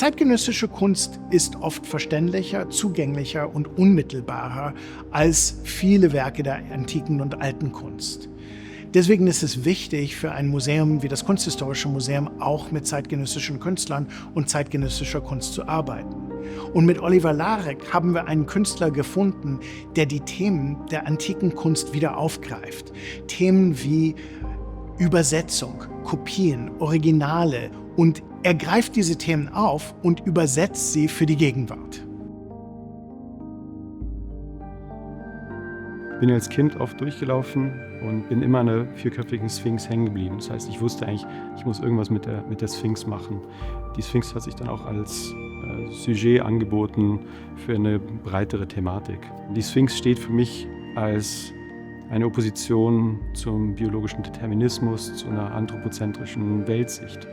Zeitgenössische Kunst ist oft verständlicher, zugänglicher und unmittelbarer als viele Werke der antiken und alten Kunst. Deswegen ist es wichtig für ein Museum wie das Kunsthistorische Museum auch mit zeitgenössischen Künstlern und zeitgenössischer Kunst zu arbeiten. Und mit Oliver Larek haben wir einen Künstler gefunden, der die Themen der antiken Kunst wieder aufgreift. Themen wie Übersetzung, Kopien, Originale, und er greift diese Themen auf und übersetzt sie für die Gegenwart. Ich bin als Kind oft durchgelaufen und bin immer an der vierköpfigen Sphinx hängen geblieben. Das heißt, ich wusste eigentlich, ich muss irgendwas mit der Sphinx machen. Die Sphinx hat sich dann auch als Sujet angeboten für eine breitere Thematik. Die Sphinx steht für mich als eine Opposition zum biologischen Determinismus, zu einer anthropozentrischen Weltsicht.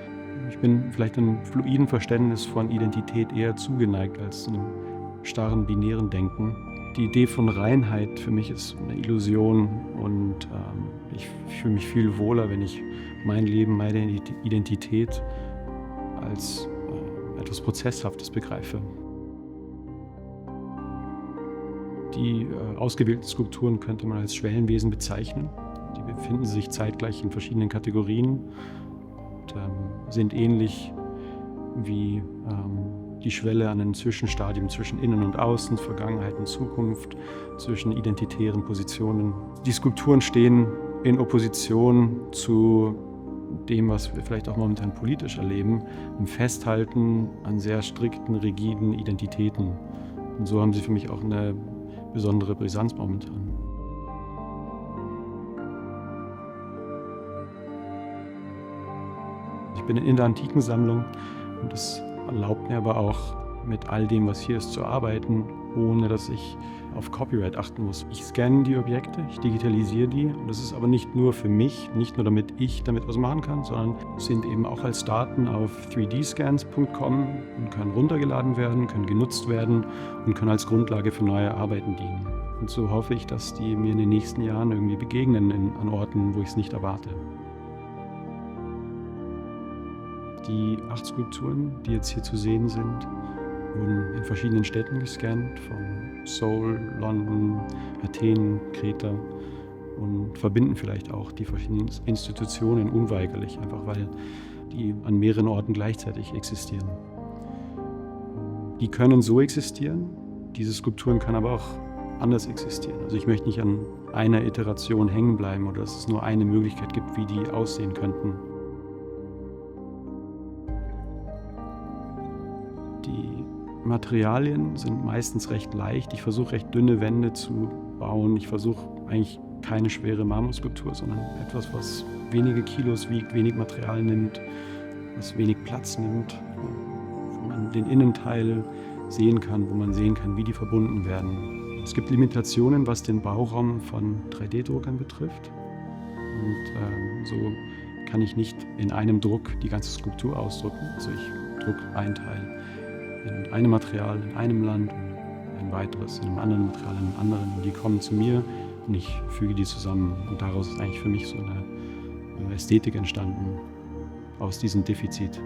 Ich bin vielleicht einem fluiden Verständnis von Identität eher zugeneigt als einem starren, binären Denken. Die Idee von Reinheit für mich ist eine Illusion und ich fühle mich viel wohler, wenn ich mein Leben, meine Identität als etwas Prozesshaftes begreife. Die ausgewählten Skulpturen könnte man als Schwellenwesen bezeichnen. Die befinden sich zeitgleich in verschiedenen Kategorien und sind ähnlich wie die Schwelle an einem Zwischenstadium zwischen Innen und Außen, Vergangenheit und Zukunft, zwischen identitären Positionen. Die Skulpturen stehen in Opposition zu dem, was wir vielleicht auch momentan politisch erleben, im Festhalten an sehr strikten, rigiden Identitäten. Und so haben sie für mich auch eine besondere Brisanz momentan. Ich bin in der Antikensammlung und das erlaubt mir aber auch, mit all dem, was hier ist, zu arbeiten, ohne dass ich auf Copyright achten muss. Ich scanne die Objekte, ich digitalisiere die und das ist aber nicht nur für mich, nicht nur damit ich damit was machen kann, sondern sind eben auch als Daten auf 3dscans.com und können runtergeladen werden, können genutzt werden und können als Grundlage für neue Arbeiten dienen. Und so hoffe ich, dass die mir in den nächsten Jahren irgendwie begegnen an Orten, wo ich es nicht erwarte. Die 8 Skulpturen, die jetzt hier zu sehen sind, wurden in verschiedenen Städten gescannt, von Seoul, London, Athen, Kreta und verbinden vielleicht auch die verschiedenen Institutionen unweigerlich, einfach weil die an mehreren Orten gleichzeitig existieren. Die können so existieren, diese Skulpturen können aber auch anders existieren. Also ich möchte nicht an einer Iteration hängen bleiben oder dass es nur eine Möglichkeit gibt, wie die aussehen könnten. Die Materialien sind meistens recht leicht. Ich versuche recht dünne Wände zu bauen. Ich versuche eigentlich keine schwere Marmorskulptur, sondern etwas, was wenige Kilos wiegt, wenig Material nimmt, was wenig Platz nimmt, wo man den Innenteil sehen kann, wo man sehen kann, wie die verbunden werden. Es gibt Limitationen, was den Bauraum von 3D-Druckern betrifft. Und so kann ich nicht in einem Druck die ganze Skulptur ausdrucken. Also ich drucke ein Teil in einem Material in einem Land und ein weiteres in einem anderen Material in einem anderen. Und die kommen zu mir und ich füge die zusammen. Und daraus ist eigentlich für mich so eine Ästhetik entstanden, aus diesem Defizit.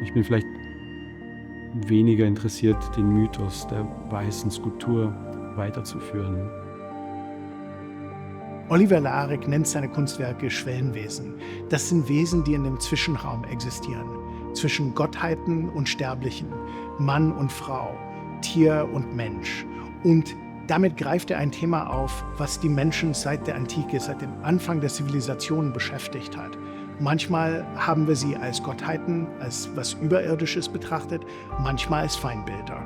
Ich bin vielleicht weniger interessiert, den Mythos der weißen Skulptur weiterzuführen. Oliver Larek nennt seine Kunstwerke Schwellenwesen. Das sind Wesen, die in dem Zwischenraum existieren, zwischen Gottheiten und Sterblichen, Mann und Frau, Tier und Mensch. Und damit greift er ein Thema auf, was die Menschen seit der Antike, seit dem Anfang der Zivilisation beschäftigt hat. Manchmal haben wir sie als Gottheiten, als was Überirdisches betrachtet, manchmal als Feindbilder.